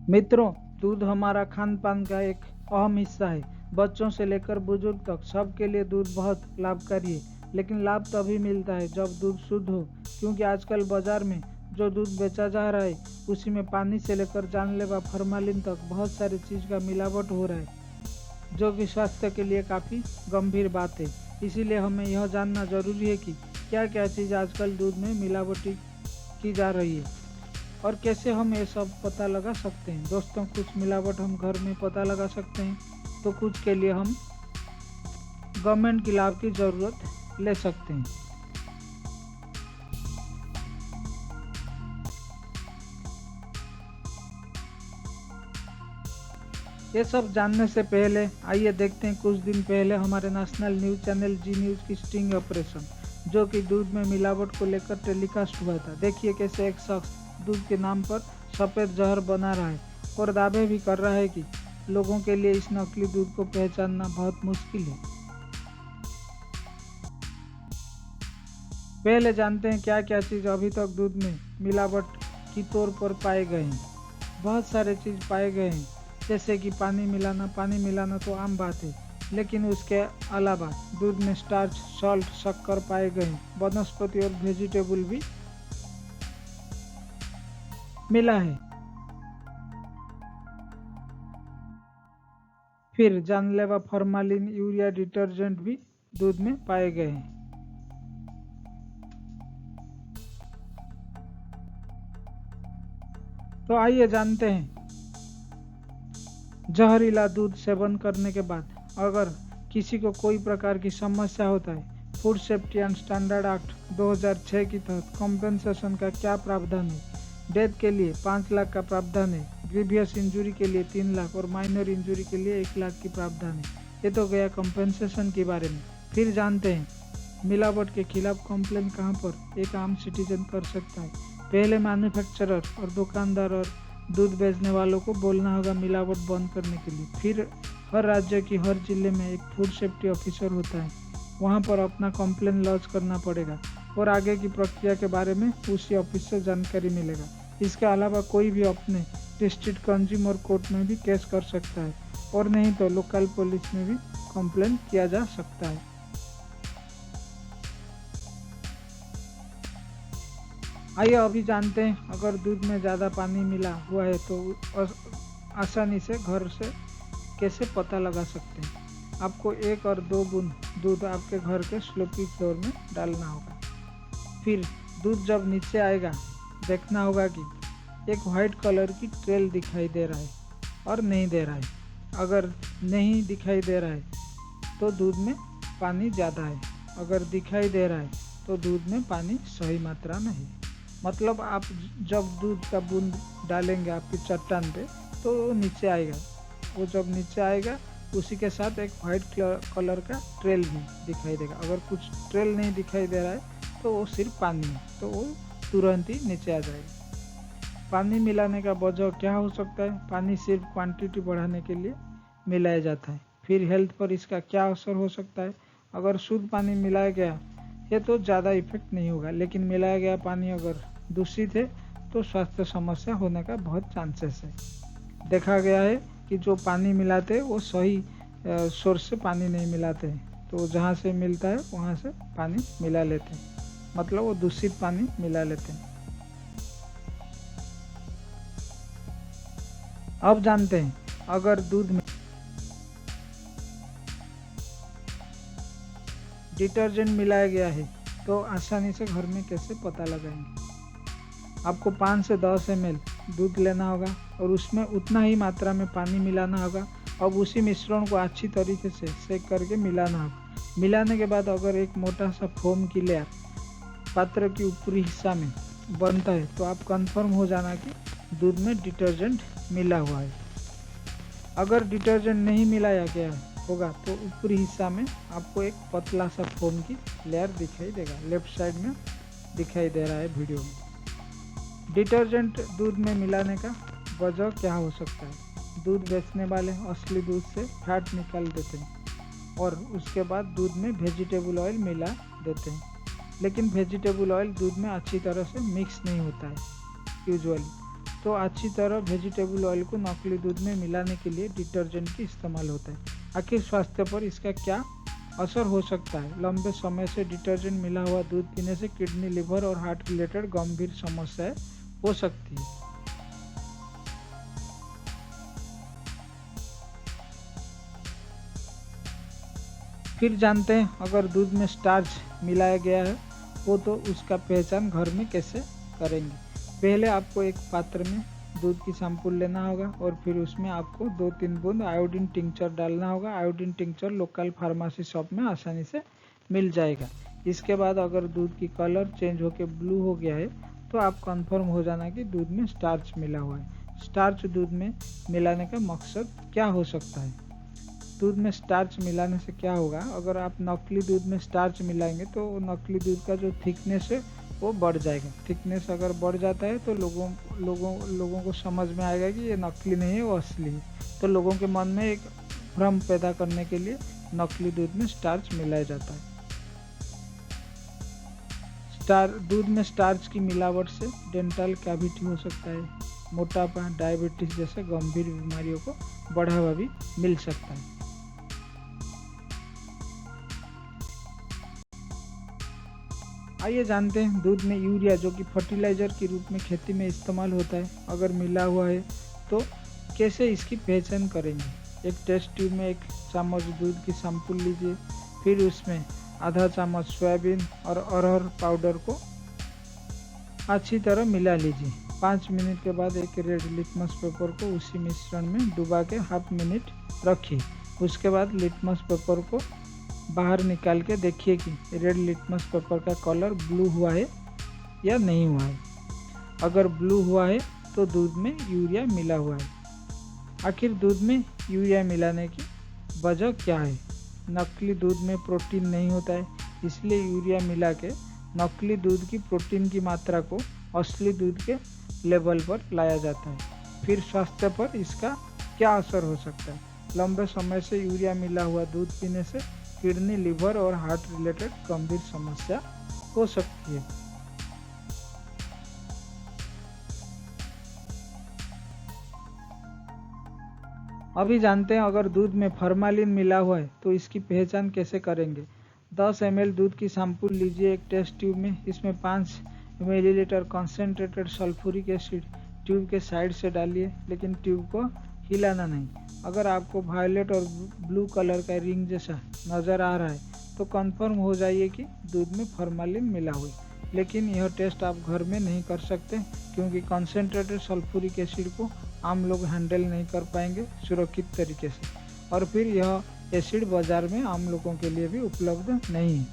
मित्रों, दूध हमारा खान पान का एक अहम हिस्सा है। बच्चों से लेकर बुजुर्ग तक सबके लिए दूध बहुत लाभकारी है। लेकिन लाभ तभी मिलता है जब दूध शुद्ध हो, क्योंकि आजकल बाजार में जो दूध बेचा जा रहा है उसी में पानी से लेकर जानलेवा फॉर्मालिन तक बहुत सारी चीज़ का मिलावट हो रहा है, जो कि स्वास्थ्य के लिए काफ़ी गंभीर बात है। इसीलिए हमें यह जानना जरूरी है कि क्या क्या चीज़ आजकल दूध में मिलावटी की जा रही है और कैसे हम ये सब पता लगा सकते हैं। दोस्तों, कुछ मिलावट हम घर में पता लगा सकते हैं, तो कुछ के लिए हम गवर्नमेंट की लाभ की ज़रूरत ले सकते हैं। ये सब जानने से पहले आइए देखते हैं कुछ दिन पहले हमारे नेशनल न्यूज़ चैनल जी न्यूज़ की स्टिंग ऑपरेशन, जो कि दूध में मिलावट को लेकर टेलीकास्ट हुआ था। देखिए कैसे एक शख्स दूध के नाम पर सफ़ेद जहर बना रहा है और दावे भी कर रहा है कि लोगों के लिए इस नकली दूध को पहचानना बहुत मुश्किल है। पहले जानते हैं क्या क्या चीज़ अभी तक दूध में मिलावट की तौर पर पाए गए हैं। बहुत सारे चीज़ पाए गए हैं, जैसे कि पानी मिलाना तो आम बात है, लेकिन उसके अलावा दूध में स्टार्च, सॉल्ट, शक्कर पाए गए हैं। वनस्पति और वेजिटेबल भी मिला है। फिर जानलेवा फॉर्मालिन, यूरिया डिटर्जेंट भी दूध में पाए गए हैं। तो आइए जानते हैं, जहरीला दूध सेवन करने के बाद अगर किसी को कोई प्रकार की समस्या होता है, food safety and standard act 2006 के तहत कॉम्पेंसेशन का क्या प्रावधान है। डेथ के लिए 5 लाख का प्रावधान है, ग्रीवियस इंजरी के लिए 3 लाख और माइनर इंजरी के लिए 1 लाख की प्रावधान है। ये तो गया कॉम्पेंसेशन के बारे में। फिर जानते हैं मिलावट के खिलाफ कंप्लेन कहाँ पर एक आम सिटीजन कर सकता है। पहले मैन्युफैक्चरर और दुकानदार और दूध बेचने वालों को बोलना होगा मिलावट बंद करने के लिए। फिर हर राज्य की हर जिले में एक फूड सेफ्टी ऑफिसर होता है, वहां पर अपना कंप्लेन लॉन्च करना पड़ेगा और आगे की प्रक्रिया के बारे में उसी ऑफिस से जानकारी मिलेगा। इसके अलावा कोई भी अपने डिस्ट्रिक्ट कंज्यूमर कोर्ट में भी केस कर सकता है और नहीं तो लोकल पुलिस में भी कंप्लेन किया जा सकता है। आइए अभी जानते हैं अगर दूध में ज़्यादा पानी मिला हुआ है तो आसानी से घर से कैसे पता लगा सकते हैं। आपको 1 और 2 बूंद दूध आपके घर के स्लोपी फ्लोर में डालना होगा। फिर दूध जब नीचे आएगा, देखना होगा कि एक वाइट कलर की ट्रेल दिखाई दे रहा है और नहीं दे रहा है। अगर नहीं दिखाई दे रहा है तो दूध में पानी ज़्यादा है, अगर दिखाई दे रहा है तो दूध में पानी सही मात्रा में है। मतलब आप जब दूध का बूंद डालेंगे आपकी चट्टान पे तो वो नीचे आएगा। वो जब नीचे आएगा उसी के साथ एक वाइट कलर का ट्रेल भी दिखाई देगा। अगर कुछ ट्रेल नहीं दिखाई दे रहा है तो वो सिर्फ पानी है, तो वो तुरंत ही नीचे आ जाएगा। पानी मिलाने का वजह क्या हो सकता है। पानी सिर्फ क्वांटिटी बढ़ाने के लिए मिलाया जाता है। फिर हेल्थ पर इसका क्या असर हो सकता है। अगर शुद्ध पानी मिलाया गया ये तो ज़्यादा इफेक्ट नहीं होगा, लेकिन मिलाया गया पानी अगर दूषित है तो स्वास्थ्य समस्या होने का बहुत चांसेस है। देखा गया है कि जो पानी मिलाते हैं वो सही सोर्स से पानी नहीं मिलाते हैं, तो जहाँ से मिलता है वहाँ से पानी मिला लेते हैं, मतलब वो दूषित पानी मिला लेते हैं। अब जानते हैं अगर दूध में डिटर्जेंट मिलाया गया है तो आसानी से घर में कैसे पता लगाएंगे। आपको 5 से 10 ml दूध लेना होगा और उसमें उतना ही मात्रा में पानी मिलाना होगा। अब उसी मिश्रण को अच्छी तरीके से सेक करके मिलाना होगा। मिलाने के बाद अगर एक मोटा सा फोम की लेयर पात्र के ऊपरी हिस्सा में बनता है तो आप कंफर्म हो जाना कि दूध में डिटर्जेंट मिला हुआ है। अगर डिटर्जेंट नहीं मिलाया गया होगा तो ऊपरी हिस्सा में आपको एक पतला सा फोम की लेयर दिखाई देगा। लेफ्ट साइड में दिखाई दे रहा है वीडियो में। डिटर्जेंट दूध में मिलाने का वजह क्या हो सकता है। दूध बेचने वाले असली दूध से फैट निकाल देते हैं और उसके बाद दूध में वेजिटेबल ऑयल मिला देते हैं, लेकिन वेजिटेबल ऑयल दूध में अच्छी तरह से मिक्स नहीं होता है यूजुअली, तो अच्छी तरह वेजिटेबल ऑयल को नकली दूध में मिलाने के लिए डिटर्जेंट की इस्तेमाल होता है। आखिर स्वास्थ्य पर इसका क्या असर हो सकता है? लंबे समय से डिटर्जेंट मिला हुआ दूध पीने से किडनी, लिवर और हार्ट रिलेटेड गंभीर समस्याएं हो सकती है। फिर जानते हैं अगर दूध में स्टार्च मिलाया गया है वो तो उसका पहचान घर में कैसे करेंगे। पहले आपको एक पात्र में दूध की सैंपल लेना होगा और फिर उसमें आपको 2-3 बूंद आयोडीन टिंचर डालना होगा। Iodine tincture local pharmacy shop में आसानी से मिल जाएगा। इसके बाद अगर दूध की कलर चेंज होकर ब्लू हो गया है तो आप कंफर्म हो जाना कि दूध में स्टार्च मिला हुआ है। स्टार्च दूध में मिलाने का मकसद क्या हो सकता है? दूध में स्टार्च मिलाने से क्या होगा? अगर आप नकली दूध में स्टार्च मिलाएंगे तो नकली दूध का जो थिकनेस है वो बढ़ जाएगा। थिकनेस अगर बढ़ जाता है तो लोगों को समझ में आएगा कि ये नकली नहीं है, वो असली है। तो लोगों के मन में एक भ्रम पैदा करने के लिए नकली दूध में स्टार्च मिलाया जाता है। दूध में स्टार्च की मिलावट से डेंटल कैविटी हो सकता है, मोटापा, डायबिटीज जैसे गंभीर बीमारियों को बढ़ावा भी मिल सकता है। आइए जानते हैं दूध में यूरिया जो कि फर्टिलाइजर के रूप में खेती में इस्तेमाल होता है अगर मिला हुआ है तो कैसे इसकी पहचान करेंगे। एक टेस्ट ट्यूब में 1 चम्मच दूध की सैंपल लीजिए, फिर उसमें आधा चम्मच सोयाबीन और अरहर पाउडर को अच्छी तरह मिला लीजिए। 5 मिनट के बाद एक रेड लिटमस पेपर को उसी मिश्रण में डुबा के हाफ मिनट रखिए। उसके बाद लिटमस पेपर को बाहर निकाल के देखिए कि रेड लिटमस पेपर का कलर ब्लू हुआ है या नहीं हुआ है। अगर ब्लू हुआ है तो दूध में यूरिया मिला हुआ है। आखिर दूध में यूरिया मिलाने की वजह क्या है? नकली दूध में प्रोटीन नहीं होता है, इसलिए यूरिया मिला के नकली दूध की प्रोटीन की मात्रा को असली दूध के लेवल पर लाया जाता है। फिर स्वास्थ्य पर इसका क्या असर हो सकता है? लंबे समय से यूरिया मिला हुआ दूध पीने से किडनी, लिवर और हार्ट रिलेटेड गंभीर समस्या हो सकती है। अभी जानते हैं अगर दूध में फॉर्मालिन मिला हुआ है तो इसकी पहचान कैसे करेंगे। 10 ml दूध की सैंपल लीजिए एक टेस्ट ट्यूब में, इसमें 5 millilitre concentrated sulphuric acid tube के साइड से डालिए, लेकिन ट्यूब को हिलाना नहीं। अगर आपको वायलेट और ब्लू कलर का रिंग जैसा नज़र आ रहा है तो कंफर्म हो जाइए कि दूध में फॉर्मालिन मिला हुआ है। लेकिन यह टेस्ट आप घर में नहीं कर सकते क्योंकि कंसंट्रेटेड सल्फ्यूरिक एसिड को आम लोग हैंडल नहीं कर पाएंगे सुरक्षित तरीके से, और फिर यह एसिड बाजार में आम लोगों के लिए भी उपलब्ध नहीं है।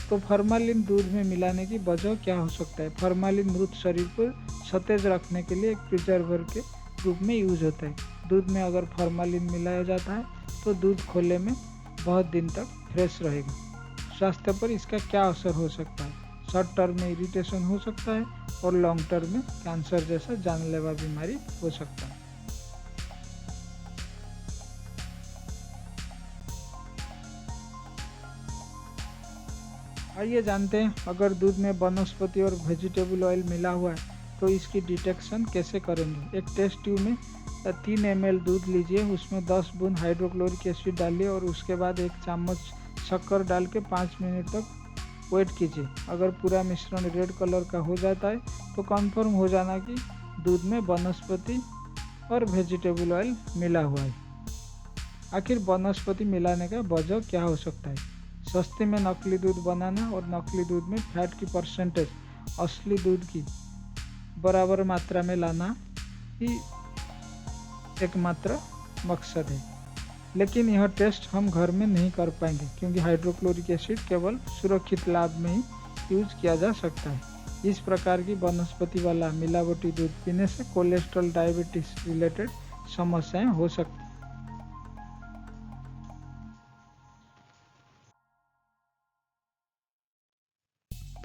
तो फॉर्मालिन दूध में मिलाने की वजह क्या हो सकता है? फॉर्मालिन मृत शरीर को सतेज रखने के लिए एक प्रिजर्वर के रूप में यूज होता है। दूध में अगर फॉर्मालिन मिलाया जाता है तो दूध खोले में बहुत दिन तक फ्रेश रहेगा। स्वास्थ्य पर इसका क्या असर हो सकता है? शॉर्ट टर्म में इरिटेशन हो सकता है और लॉन्ग टर्म में कैंसर जैसा जानलेवा बीमारी हो सकता है। आइए जानते हैं अगर दूध में वनस्पति और वेजिटेबल ऑयल मिला हुआ है तो इसकी डिटेक्शन कैसे करेंगे। एक टेस्ट ट्यूब में 3 ml दूध लीजिए, उसमें 10 बूंद हाइड्रोक्लोरिक एसिड डालिए और उसके बाद 1 चम्मच शक्कर डाल के 5 मिनट तक वेट कीजिए। अगर पूरा मिश्रण रेड कलर का हो जाता है तो कंफर्म हो जाना कि दूध में वनस्पति और वेजिटेबल ऑयल मिला हुआ है। आखिर वनस्पति मिलाने का वजह क्या हो सकता है? सस्ते में नकली दूध बनाना और नकली दूध में फैट की परसेंटेज असली दूध की बराबर मात्रा में लाना ही एकमात्र मकसद है। लेकिन यह टेस्ट हम घर में नहीं कर पाएंगे क्योंकि हाइड्रोक्लोरिक एसिड केवल सुरक्षित लैब में ही यूज किया जा सकता है। इस प्रकार की वनस्पति वाला मिलावटी दूध पीने से कोलेस्ट्रॉल, डायबिटीज रिलेटेड समस्याएं हो सकती हैं।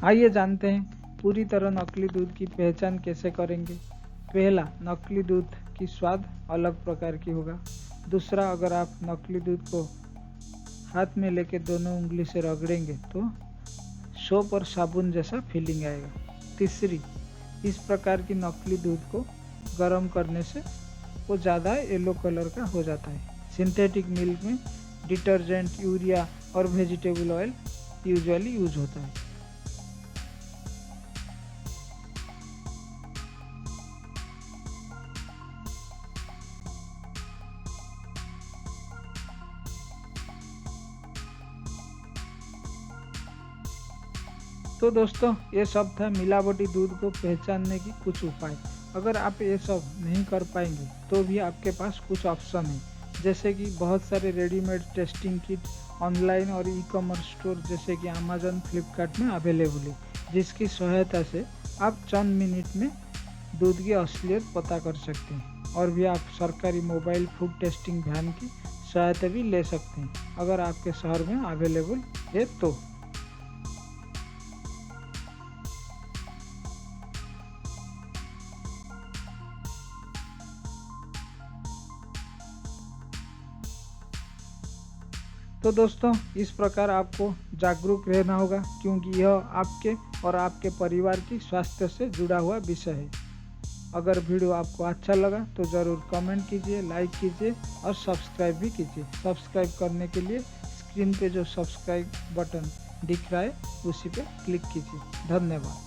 आइए जानते हैं पूरी तरह नकली दूध की पहचान कैसे करेंगे। पहला, नकली दूध की स्वाद अलग प्रकार की होगा। दूसरा, अगर आप नकली दूध को हाथ में लेके दोनों उंगली से रगड़ेंगे तो सोप और साबुन जैसा फीलिंग आएगा। तीसरी, इस प्रकार की नकली दूध को गर्म करने से वो ज़्यादा येलो कलर का हो जाता है। सिंथेटिक मिल्क में डिटर्जेंट, यूरिया और वेजिटेबल ऑयल यूजुअली यूज होता है। तो दोस्तों, ये सब था मिलावटी दूध को पहचानने की कुछ उपाय। अगर आप ये सब नहीं कर पाएंगे तो भी आपके पास कुछ ऑप्शन है, जैसे कि बहुत सारे रेडीमेड टेस्टिंग किट ऑनलाइन और ई कॉमर्स स्टोर जैसे कि अमेजन, फ्लिपकार्ट में अवेलेबल है, जिसकी सहायता से आप चंद मिनट में दूध की असलियत पता कर सकते हैं। और भी आप सरकारी मोबाइल फूड टेस्टिंग वैन की सहायता भी ले सकते हैं, अगर आपके शहर में अवेलेबल है तो। तो दोस्तों, इस प्रकार आपको जागरूक रहना होगा, क्योंकि यह आपके और आपके परिवार की स्वास्थ्य से जुड़ा हुआ विषय है। अगर वीडियो आपको अच्छा लगा तो ज़रूर कमेंट कीजिए, लाइक कीजिए और सब्सक्राइब भी कीजिए। सब्सक्राइब करने के लिए स्क्रीन पे जो सब्सक्राइब बटन दिख रहा है उसी पे क्लिक कीजिए। धन्यवाद।